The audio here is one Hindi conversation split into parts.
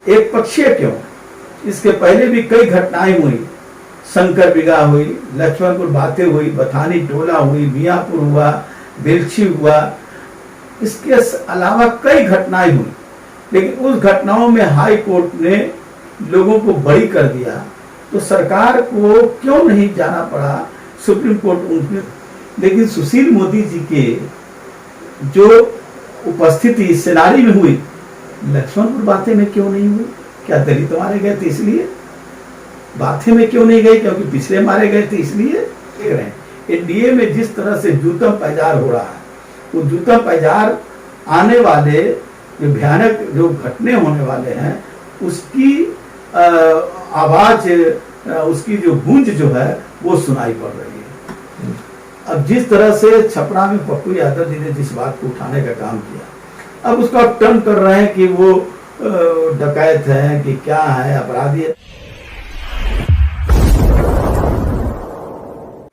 एक पक्षीय क्यों, इसके पहले भी कई घटनाएं हुई। शंकर बिगा हुई, लक्ष्मणपुर बातें हुई, बथानी टोला हुई, मियाँपुर हुआ, बेलछी हुआ, इसके अलावा कई घटनाएं हुई। लेकिन उस घटनाओं में हाई कोर्ट ने लोगों को बरी कर दिया, तो सरकार को क्यों नहीं जाना पड़ा सुप्रीम कोर्ट उनमें। लेकिन सुशील मोदी जी के जो उपस्थिति सेनारी में हुई, लक्ष्मणपुर बातें में क्यों नहीं हुई? क्या दलित मारे गए थे इसलिए? बातें में क्यों नहीं गए क्योंकि पिछले मारे गए थे इसलिए? देख रहे हैं एनडीए में जिस तरह से जूतम पैजार हो रहा है, वो जूतम पैजार आने वाले जो भयानक जो घटने होने वाले हैं उसकी आवाज, उसकी जो गूंज जो है वो सुनाई पड़ रही है। अब जिस तरह से छपरा में पप्पू यादव जी ने जिस बात को उठाने का काम किया, अब उसका टर्न कर रहे हैं कि वो डकैत है कि क्या है, अपराधी है।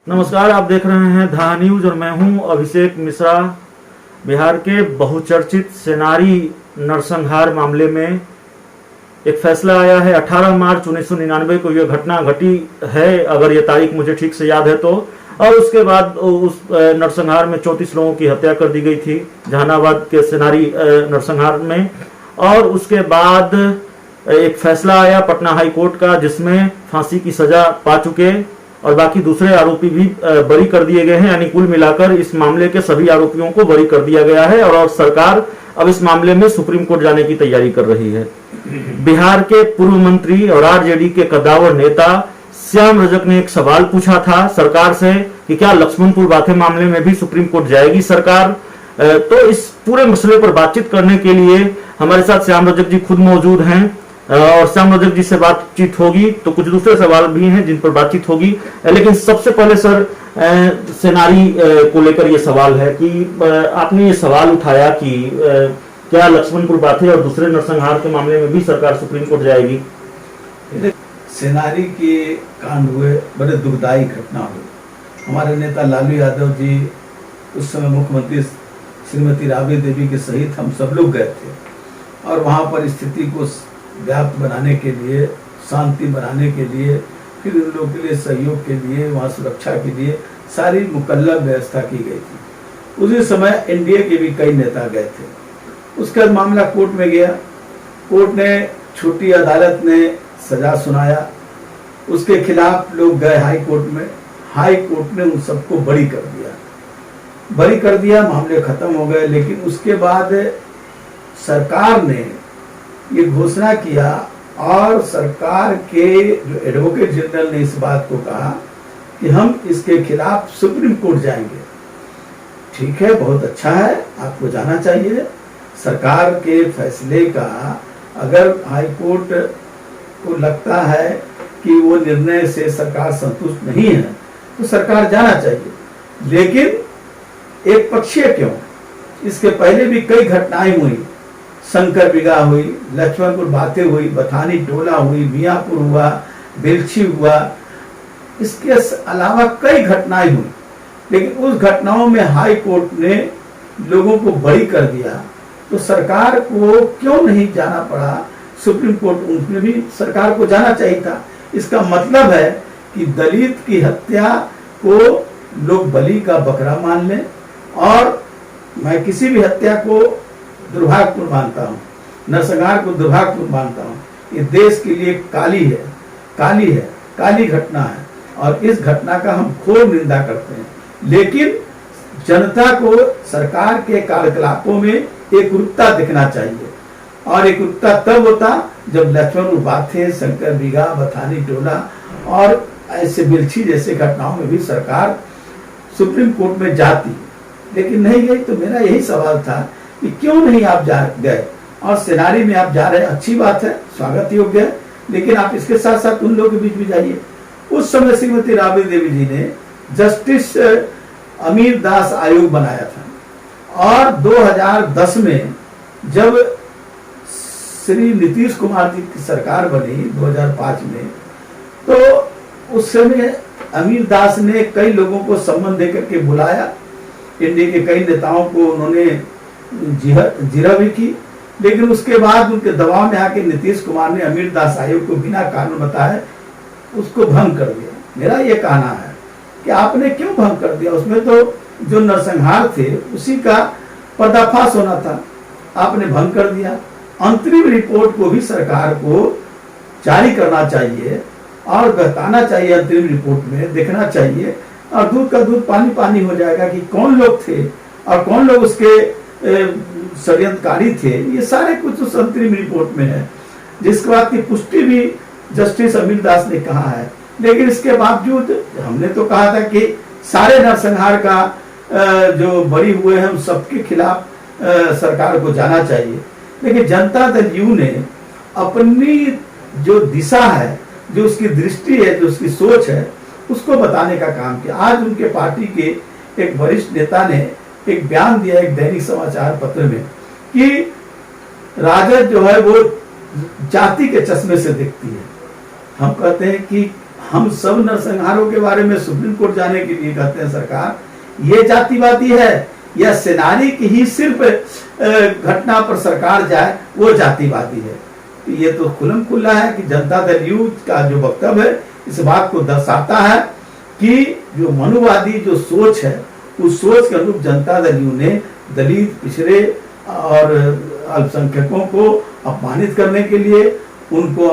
नमस्कार, आप देख रहे हैं धा न्यूज और मैं हूं अभिषेक मिश्रा। बिहार के बहुचर्चित सेनारी नरसंहार मामले में एक फैसला आया है। 18 मार्च 1999 को यह घटना घटी है, अगर ये तारीख मुझे ठीक से याद है तो। और उसके बाद उस नरसंहार में 34 लोगों की हत्या कर दी गई थी जहानाबाद के सेनारी नरसंहार में। और उसके बाद एक फैसला आया पटना हाई कोर्ट का, जिसमें फांसी की सजा पा चुके और बाकी दूसरे आरोपी भी बरी कर दिए गए हैं। यानी कुल मिलाकर इस मामले के सभी आरोपियों को बरी कर दिया गया है और सरकार अब इस मामले में सुप्रीम कोर्ट जाने की तैयारी कर रही है। बिहार के पूर्व मंत्री और आरजेडी के कद्दावर नेता श्याम रजक ने एक सवाल पूछा था सरकार से कि क्या लक्ष्मणपुर बातें मामले में भी सुप्रीम कोर्ट जाएगी सरकार। तो इस पूरे मसले पर बातचीत करने के लिए हमारे साथ श्याम रजक जी खुद मौजूद हैं और श्याम रजक जी से बातचीत होगी। तो कुछ दूसरे सवाल भी हैं जिन पर बातचीत होगी, लेकिन सबसे पहले सर सेनारी को लेकर ये सवाल है कि आपने ये सवाल उठाया कि क्या लक्ष्मणपुर बातें और दूसरे नरसंहार के मामले में भी सरकार सुप्रीम कोर्ट जाएगी। सेनारी के कांड हुए, बड़े दुखदायी घटना हुई। हमारे नेता लालू यादव जी, उस समय मुख्यमंत्री श्रीमती राबड़ी देवी के सहित हम सब लोग गए थे और वहाँ पर स्थिति को व्याप्त बनाने के लिए, शांति बनाने के लिए, फिर उन लोगों के लिए सहयोग के लिए, वहाँ सुरक्षा के लिए सारी मुकल्लफ व्यवस्था की गई थी। उसी समय एनडीए के भी कई नेता गए थे। उसके बाद मामला कोर्ट में गया। कोर्ट ने, छोटी अदालत ने सजा सुनाया। उसके खिलाफ लोग गए हाई कोर्ट में। हाई कोर्ट ने उन सबको बरी कर दिया, मामले खत्म हो गए। लेकिन उसके बाद सरकार ने ये घोषणा किया और सरकार के जो एडवोकेट जनरल ने इस बात को कहा कि हम इसके खिलाफ सुप्रीम कोर्ट जाएंगे। ठीक है, बहुत अच्छा है, आपको जाना चाहिए। सरकार के फैसले का अगर हाई कोर्ट को लगता है कि वो निर्णय से सरकार संतुष्ट नहीं है तो सरकार जाना चाहिए। लेकिन एक पक्षीय क्यों, इसके पहले भी कई घटनाएं हुई। शंकर बिगा हुई, लक्ष्मणपुर बातें हुई, बथानी टोला हुई, मियाँपुर हुआ, बेलछी हुआ, इसके अलावा कई घटनाएं हुई। लेकिन उस घटनाओं में हाई कोर्ट ने लोगों को बरी कर दिया, तो सरकार को क्यों नहीं जाना पड़ा सुप्रीम कोर्ट। उनमें भी सरकार को जाना चाहिए था। इसका मतलब है कि दलित की हत्या को लोग बलि का बकरा मान लें, और मैं किसी भी हत्या को दुर्भाग्यपूर्ण मानता हूँ, नरसंहार को दुर्भाग्यपूर्ण मानता हूँ। ये देश के लिए काली घटना है और इस घटना का हम घोर निंदा करते हैं। लेकिन जनता को सरकार के कार्यकलापों में एकरूपता दिखना चाहिए, और एकरूपता तब होता जब लक्ष्मणपुर बातें, शंकर बिगा, बथानी टोला और ऐसे बिलछी जैसे घटनाओं में भी सरकार सुप्रीम कोर्ट में जाती। लेकिन नहीं गई। तो मेरा यही सवाल था कि क्यों नहीं आप गए। और सेनारी में आप जा रहे हैं, अच्छी बात है, स्वागत योग्य है, लेकिन आप इसके साथ साथ उन लोगों के बीच भी जाइए। उस समय श्रीमती राबड़ी देवी जी ने जस्टिस अमीर दास आयोग बनाया था, और 2010 में जब श्री नीतीश कुमार जी की सरकार बनी 2005 में, तो उस समय अमीर दास ने कई लोगों को सम्मान देकर के बुलाया। इंडिया के कई नेताओं को उन्होंने जीरा भी की, लेकिन उसके बाद उनके दबाव में आके नीतीश कुमार ने अमीर दास आयोग को बिना कारण बताए उसको भंग कर दिया। मेरा ये कहना है कि आपने क्यों भंग कर दिया? उसमें तो जो नरसंहार थे उसी का पर्दाफाश होना था, आपने भंग कर दिया। अंतरिम रिपोर्ट को भी सरकार को जारी करना चाहिए और बताना चाहिए, अंतरिम रिपोर्ट में देखना चाहिए, और दूध का दूध पानी पानी हो जाएगा कि कौन लोग थे और कौन लोग उसके षड्यंत्रकारी थे। ये सारे कुछ उस अंतरिम रिपोर्ट में है, जिसके बाद की पुष्टि भी जस्टिस अमीर दास ने कहा है। लेकिन इसके बावजूद हमने तो कहा था कि सारे नरसंहार का जो बरी हुए हैं उन सबके खिलाफ सरकार को जाना चाहिए। लेकिन जनता दल यू ने अपनी जो दिशा है, जो उसकी दृष्टि है, जो उसकी सोच है, उसको बताने का काम किया। आज उनके पार्टी के एक वरिष्ठ नेता ने एक बयान दिया एक दैनिक समाचार पत्र में कि राजद जो है वो जाति के चश्मे से देखती है। हम कहते हैं कि हम सब नरसंहारों के बारे में सुप्रीम कोर्ट जाने के लिए कहते हैं सरकार ये जातिवादी है या सेनानी की ही सिर्फ घटना पर सरकार जाए वो जातिवादी है। ये तो खुल्लम खुल्ला है कि जनता दल यू का जो वक्तव्य है इस बात को दर्शाता है कि जो मनुवादी जो सोच है उस सोच के अनुरूप जनता दल यू ने दलित, पिछड़े और अल्पसंख्यकों को अपमानित करने के लिए, उनको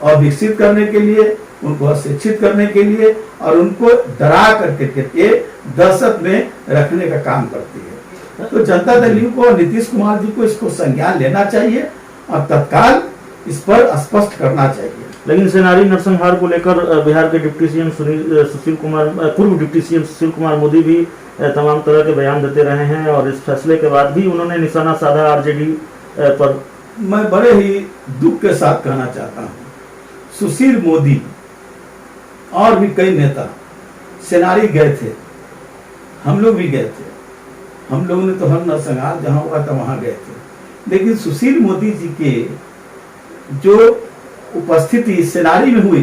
अविकसित करने के लिए, उनको अशिक्षित करने के लिए और उनको डरा करके दहशत में रखने का काम करती है। तो जनता दल यू को, नीतीश कुमार जी को इसको संज्ञान लेना चाहिए और तत्काल इस पर स्पष्ट करना चाहिए। लेकिन सेनारी नरसंहार को लेकर बिहार के डिप्टी सीएम सुशील कुमार, पूर्व डिप्टी सीएम सुशील कुमार मोदी भी तमाम तरह के बयान देते रहे हैं और इस फैसले के बाद भी उन्होंने निशाना साधा आरजेडी पर। मैं बड़े ही दुख के साथ कहना चाहता हूँ, सुशील मोदी और भी कई नेता सेनारी गए थे, हम लोग भी गए थे, हम लोगों ने तो हर नरसंहार जहां हुआ था वहां गए थे। लेकिन सुशील मोदी जी के जो उपस्थिति सेनारी में हुई,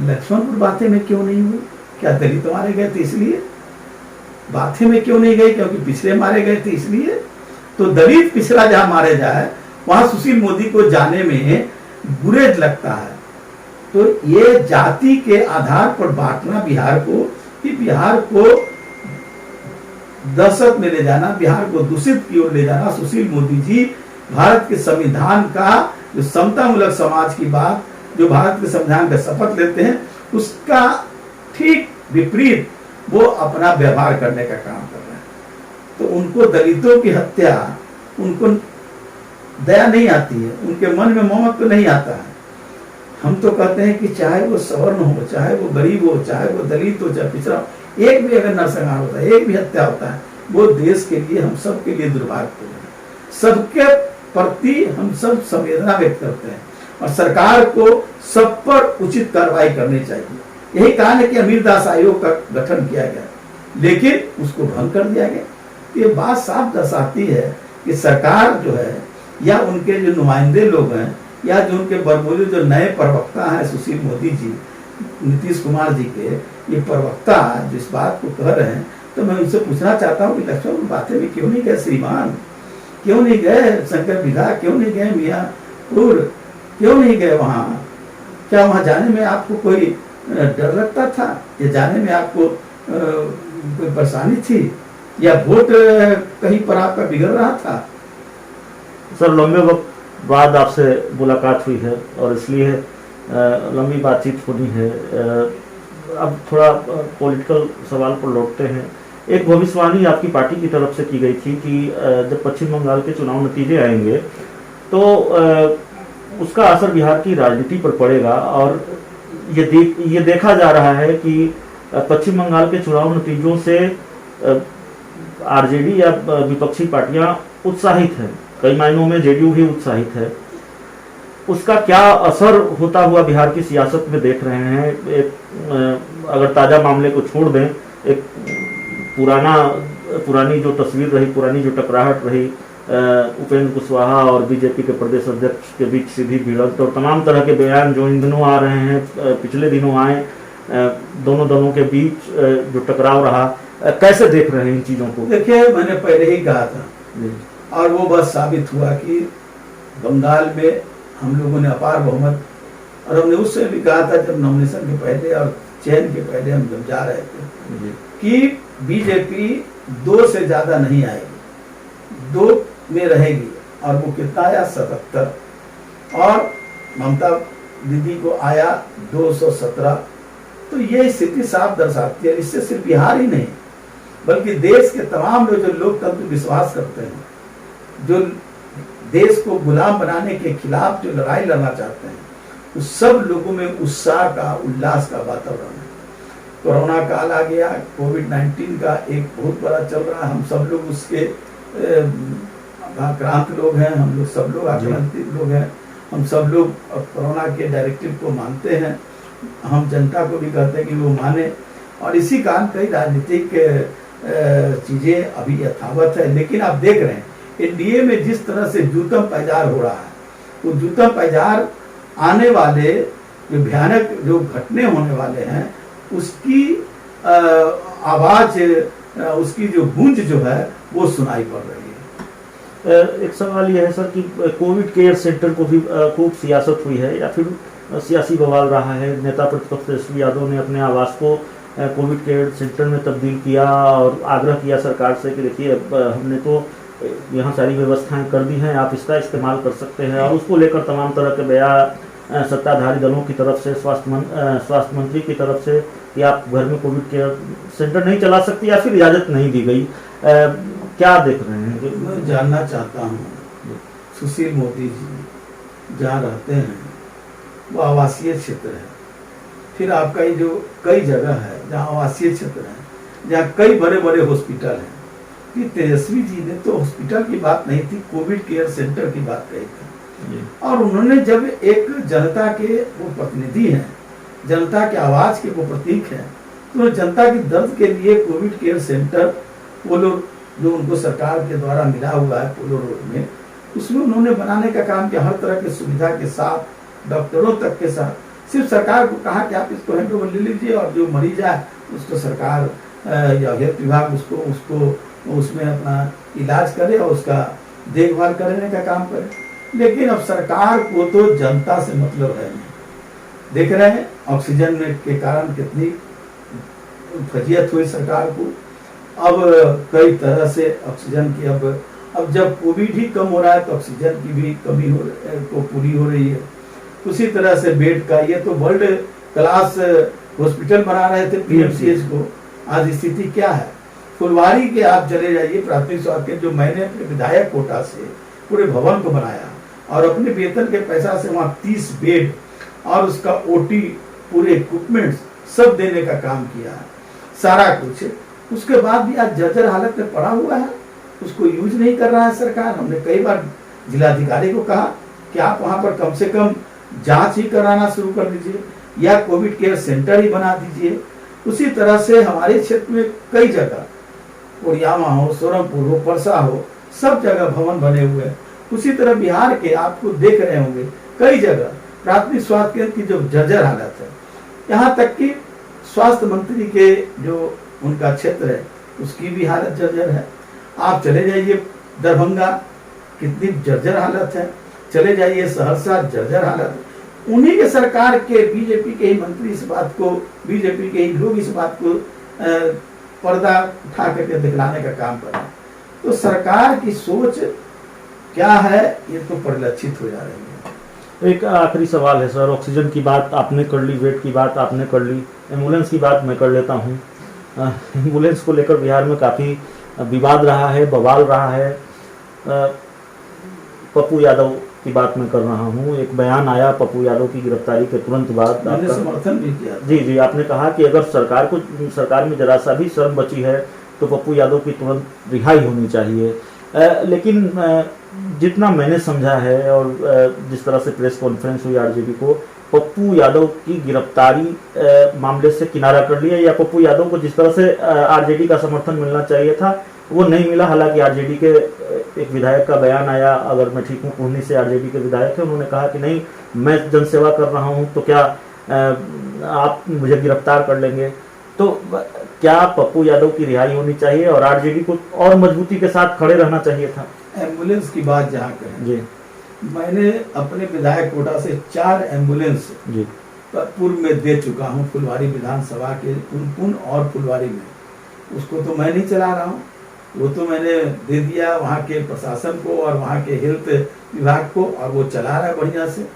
लक्ष्मणपुर बाथे में क्यों नहीं हुई? क्या दलित मारे गए थे इसलिए? बाथे में क्यों नहीं गए क्योंकि पिछले मारे गए थे इसलिए? तो दलित पिछड़ा जहां मारे जाए वहां सुशील मोदी को जाने में गुरेज लगता है। तो ये जाति के आधार पर बांटना बिहार को, कि बिहार को दहशत में ले जाना, बिहार को दूषित की ओर ले जाना, सुशील मोदी जी भारत के संविधान का जो समतामूलक समाज की बात, जो भारत के संविधान का शपथ लेते हैं, उसका ठीक विपरीत वो अपना व्यवहार करने का काम कर रहे हैं। तो उनको दलितों की हत्या, उनको दया नहीं आती है, उनके मन में ममत्व नहीं आता है। हम तो कहते हैं कि चाहे वो सवर्ण हो, चाहे वो गरीब हो, चाहे वो दलित हो, चाहे पिछड़ा, एक भी अगर नरसंहार होता है, एक भी हत्या होता है, वो देश के लिए, हम सब के लिए दुर्भाग्यपूर्ण है। सबके प्रति हम सब संवेदना व्यक्त करते हैं और सरकार को सब पर उचित कार्रवाई करनी चाहिए। यही कारण है कि अमीर दास आयोग का गठन किया गया, लेकिन उसको भंग कर दिया गया। ये बात साफ दर्शाती है कि सरकार जो है या उनके जो नुमाइंदे लोग हैं या जो उनके बरमूले जो नए प्रवक्ता हैं सुशील मोदी जी, नीतीश कुमार जी के ये प्रवक्ता जिस बात को कह रहे हैं, तो मैं उनसे पूछना चाहता हूँ कि लक्ष्मण बातें में क्यों नहीं गए? श्रीमान क्यों नहीं गए? शंकर विधा क्यों नहीं गए? मियाँपुर क्यों नहीं गए? वहाँ क्या वहाँ जाने में आपको कोई डर लगता था या जाने में आपको कोई परेशानी थी या वोट कहीं पर आपका बिगड़ रहा था? सर, लंबे वक्त बाद आपसे मुलाकात हुई है और इसलिए लंबी बातचीत होनी है। अब थोड़ा पॉलिटिकल सवाल पर लौटते हैं। एक भविष्यवाणी आपकी पार्टी की तरफ से की गई थी कि जब पश्चिम बंगाल के चुनाव नतीजे आएंगे तो उसका असर बिहार की राजनीति पर पड़ेगा और ये देखा जा रहा है कि पश्चिम बंगाल के चुनाव नतीजों से आरजेडी या विपक्षी पार्टियां उत्साहित हैं, कई मायनों में जेडीयू भी उत्साहित है। उसका क्या असर होता हुआ बिहार की सियासत में देख रहे हैं? एक अगर ताज़ा मामले को छोड़ दें, एक पुरानी जो तस्वीर रही, पुरानी जो टकराहट रही उपेंद्र कुशवाहा और बीजेपी के प्रदेश अध्यक्ष के बीच सीधी भिड़ंत और तमाम तरह के बयान जो इन दिनों आ रहे हैं, पिछले दिनों आए, दोनों दलों के बीच जो टकराव रहा, कैसे देख रहे हैं इन चीज़ों को? देखिए, मैंने पहले ही कहा था और वो बस साबित हुआ कि बंगाल में हम लोगों ने अपार बहुमत, और हमने उससे भी कहा था जब नॉमिनेशन के पहले और चयन के पहले हम जब जा रहे थे कि बीजेपी 2 से ज्यादा नहीं आएगी, 2 में रहेगी। और वो कितना आया? 77। और ममता दीदी को आया 217। तो ये स्थिति साफ दर्शाती है। इससे सिर्फ बिहार ही नहीं बल्कि देश के तमाम लोग जो लोकतंत्र विश्वास करते हैं, जो देश को गुलाम बनाने के खिलाफ जो लड़ाई लड़ना चाहते हैं, उस सब लोगों में उत्साह का, उल्लास का वातावरण है। कोरोना काल आ गया, कोविड-19 का एक बहुत बड़ा चल रहा है, हम सब लोग उसके आक्रांत लोग हैं, हम लोग सब लोग आक्रांतित लोग हैं, हम सब लोग कोरोना के डायरेक्टिव को मानते हैं, हम जनता को भी कहते हैं कि वो माने। और इसी कारण कई राजनीतिक चीजें अभी यथावत है। लेकिन आप देख रहे हैं एनडीए में जिस तरह से जूतम पैजार हो रहा है, वो जूतम पैजार आने वाले जो भयानक जो घटने होने वाले हैं उसकी आवाज, उसकी जो गूंज जो है वो सुनाई पड़ रही है। एक सवाल यह है सर कि कोविड केयर सेंटर को भी खूब सियासत हुई है या फिर सियासी बवाल रहा है। नेता प्रतिपक्ष तेजस्वी यादव ने अपने आवास को कोविड केयर सेंटर में तब्दील किया और आग्रह किया सरकार से कि देखिए हमने तो यहाँ सारी व्यवस्थाएं कर दी हैं, आप इसका इस्तेमाल कर सकते हैं। और उसको लेकर तमाम तरह के बयान सत्ताधारी दलों की तरफ से, स्वास्थ्य मंत्री की तरफ से कि आप घर में कोविड केयर सेंटर नहीं चला सकते या फिर इजाज़त नहीं दी गई। क्या देख रहे हैं? मैं जानना चाहता हूँ, सुशील मोदी जी जहाँ रहते हैं वो आवासीय क्षेत्र है, फिर आपका ये जो कई जगह है जहाँ आवासीय क्षेत्र है, जहाँ कई बड़े बड़े हॉस्पिटल हैं, कि तेजस्वी जी ने तो हॉस्पिटल की बात नहीं थी, कोविड केयर सेंटर की बात कही थी। और उन्होंने जब एक जनता के वो प्रतिनिधि हैं, जनता के आवाज के वो प्रतीक हैं, तो जनता की दर्द के लिए कोविड केयर सेंटर वो लोग जो उनको सरकार के द्वारा मिला हुआ है पोलो रोड में, उसमें उन्होंने बनाने का काम किया, हर तरह की सुविधा के साथ, डॉक्टरों तक के साथ। सिर्फ सरकार को कहा कि आप इसको हैंड ओवर ले लीजिए और जो मरीज है उसको सरकार या हेल्थ विभाग उसको उसमें अपना इलाज करे और उसका देखभाल करने का काम करे। लेकिन अब सरकार को तो जनता से मतलब है नहीं। देख रहे हैं ऑक्सीजन के कारण कितनी फजीयत हुई सरकार को। अब कई तरह से ऑक्सीजन की अब जब कोविड ही कम हो रहा है तो ऑक्सीजन की भी कमी को पूरी हो रही है। उसी तरह से बेड का, ये तो वर्ल्ड क्लास हॉस्पिटल बना रहे थे पीएमसीएच को, आज स्थिति क्या है। फुलवारी के आप चले जाइए प्राथमिक स्वास्थ्य के, जो मैंने अपने विधायक कोटा से पूरे भवन को बनाया और अपने वेतन के पैसा से वहाँ 30 बेड और उसका ओटी पूरे इक्विपमेंट्स सब देने का काम किया है, सारा कुछ। उसके बाद भी आज जर्जर हालत में पड़ा हुआ है, उसको यूज नहीं कर रहा है सरकार। हमने कई बार जिलाधिकारी को कहा कि आप वहाँ पर कम से कम जांच ही कराना शुरू कर दीजिए या कोविड केयर सेंटर ही बना दीजिए। उसी तरह से हमारे क्षेत्र में कई जगह, कोरियामा हो, सोरमपुर हो, परसा हो, सब जगह भवन बने हुए हैं। उसी तरह बिहार के आपको देख रहे होंगे कई जगह प्राथमिक स्वास्थ्य केंद्र की जो जर्जर हालत है, यहाँ तक कि स्वास्थ्य मंत्री के जो उनका क्षेत्र है उसकी भी हालत जर्जर है। आप चले जाइए दरभंगा, कितनी जर्जर हालत है, चले जाइए सहरसा, जर्जर हालत। उन्हीं के सरकार के बीजेपी के ही मंत्री इस बात को, बीजेपी के ही लोग इस बात को पर्दा उठा करके दिखलाने का काम कर रहे हैं। तो सरकार की सोच क्या है ये तो परिलक्षित हो जा रही है। एक आखिरी सवाल है सर, ऑक्सीजन की बात आपने कर ली, बेड की बात आपने कर ली, एम्बुलेंस की बात मैं कर लेता हूँ। एम्बुलेंस को लेकर बिहार में काफ़ी विवाद रहा है, बवाल रहा है। पप्पू यादव की बात मैं कर रहा हूँ। एक बयान आया पप्पू यादव की गिरफ्तारी के तुरंत बाद, मैंने समर्थन भी किया। जी, आपने कहा कि अगर सरकार में जरा सा भी शर्म बची है तो पप्पू यादव की तुरंत रिहाई होनी चाहिए। लेकिन जितना मैंने समझा है और जिस तरह से प्रेस कॉन्फ्रेंस हुई आरजेडी को, पप्पू यादव की गिरफ्तारी मामले से किनारा कर लिया, या पप्पू यादव को जिस तरह से आरजेडी का समर्थन मिलना चाहिए था वो नहीं मिला। हालांकि आरजेडी के एक विधायक का बयान आया, अगर मैं ठीक हूँ पुणे से आरजेडी के विधायक है, उन्होंने कहा कि नहीं मैं जनसेवा कर रहा हूँ तो क्या आप मुझे गिरफ्तार कर लेंगे। तो क्या पप्पू यादव की रिहाई होनी चाहिए और आरजेडी को और मजबूती के साथ खड़े रहना चाहिए था? एम्बुलेंस की बात जहाँ करें, जी मैंने अपने विधायक कोटा से 4 एम्बुलेंस जी पूर्व में दे चुका हूँ, फुलवारी विधानसभा के पुन और फुलवारी में। उसको तो मैं नहीं चला रहा हूँ, वो तो मैंने दे दिया वहाँ के प्रशासन को और वहाँ के हेल्थ विभाग को, और वो चला रहा है बढ़िया से।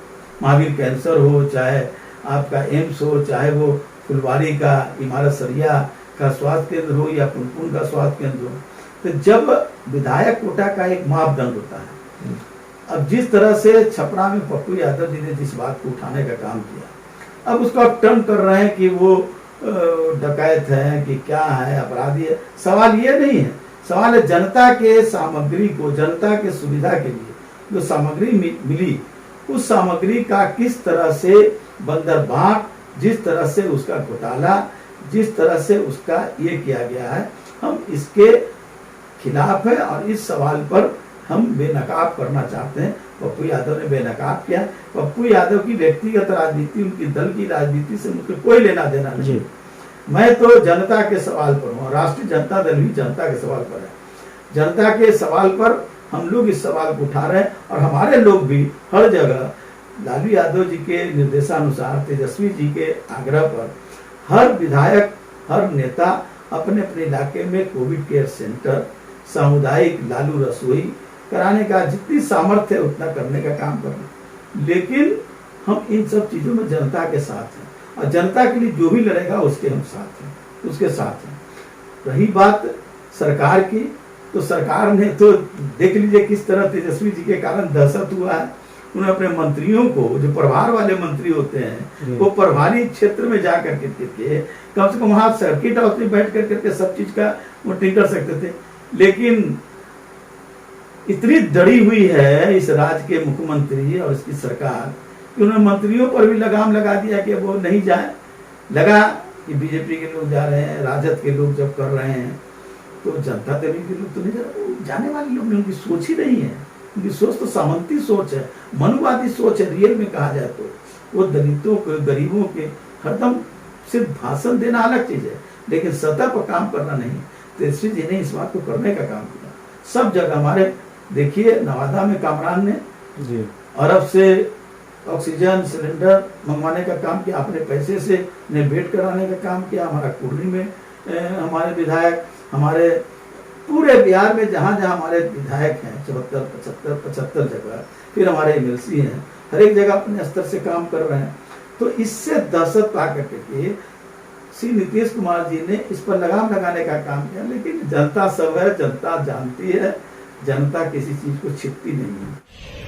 महावीर कैंसर हो, चाहे आपका एम्स हो, चाहे वो फुलवारी का इमारत सरिया का स्वास्थ्य केंद्र हो या पुनपुन का स्वास्थ्य केंद्र हो। तो जब विधायक कोटा का एक मापदंड होता है, अब जिस तरह से छपरा में पप्पू यादव जी ने जिस बात को उठाने का काम किया, अब उसको आप टर्न कर रहे हैं कि वो डकैत है कि क्या है, अपराधी है। सवाल ये नहीं है, सवाल है जनता के सामग्री को, जनता के सुविधा के लिए जो सामग्री मिली, उस सामग्री का किस तरह से बंदरबाट, जिस तरह से उसका घोटाला, जिस तरह से उसका ये किया गया है, हम इसके खिलाफ है और इस सवाल पर हम बेनकाब करना चाहते हैं। पप्पू यादव ने बेनकाब किया। पप्पू यादव की व्यक्तिगत राजनीति, उनकी दल की राजनीति से मुझे कोई लेना देना नहीं। मैं तो जनता के सवाल पर हूँ, राष्ट्रीय जनता दल भी जनता के सवाल पर है। जनता के सवाल पर हम लोग इस सवाल को उठा रहे हैं और हमारे लोग भी हर जगह लालू यादव जी के निर्देशानुसार, तेजस्वी जी के आग्रह पर हर विधायक, हर नेता अपने अपने इलाके में कोविड केयर सेंटर, सामुदायिक लालू रसोई कराने का जितनी सामर्थ्य है उतना करने का काम कर रहे हैं। लेकिन हम इन सब चीजों में जनता के साथ हैं और जनता के लिए जो भी लड़ेगा उसके हम साथ हैं, उसके साथ हैं। रही बात सरकार की, तो सरकार ने तो देख लीजिए किस तरह तेजस्वी जी के कारण दहशत हुआ है। उन्होंने अपने मंत्रियों को, जो प्रभार वाले मंत्री होते हैं, वो प्रभारी क्षेत्र में जा करके कम से कम वहां सर्किट हाउस में बैठ करके सब चीज का वो ठीक कर सकते थे। लेकिन इतनी डरी हुई है इस राज्य के मुख्यमंत्री और इसकी सरकार कि उन्होंने मंत्रियों पर भी लगाम लगा दिया कि वो नहीं जाए। लगा कि बीजेपी के लोग जा रहे हैं, राजद के लोग जब कर रहे हैं तो जनता दल के लोग तो नहीं जा रहे। जाने वाले लोग, उनकी सोच ही नहीं है। उनकी सोच तो सामंती सोच है, मनुवादी सोच है। रियल में कहा जाए तो वो दलितों के, गरीबों के हरदम सिर्फ भाषण देना अलग चीज है, लेकिन सतह पर काम करना नहीं। तेजस्वी जी ने इस बात को करने का काम किया। सब जगह हमारे देखिए, नवादा में कामरान ने अरब से ऑक्सीजन सिलेंडर मंगवाने का काम किया, अपने पैसे से बेड कराने का काम किया। हमारा कुर्री में हमारे विधायक, हमारे पूरे बिहार में जहाँ जहाँ हमारे विधायक हैं 75 जगह, फिर हमारे एमएलसी हैं, हर एक जगह अपने स्तर से काम कर रहे हैं। तो इससे दहशत पा करके श्री नीतीश कुमार जी ने इस पर लगाम लगाने का काम किया। लेकिन जनता सब है, जनता जानती है, जनता किसी चीज को छिपती नहीं है।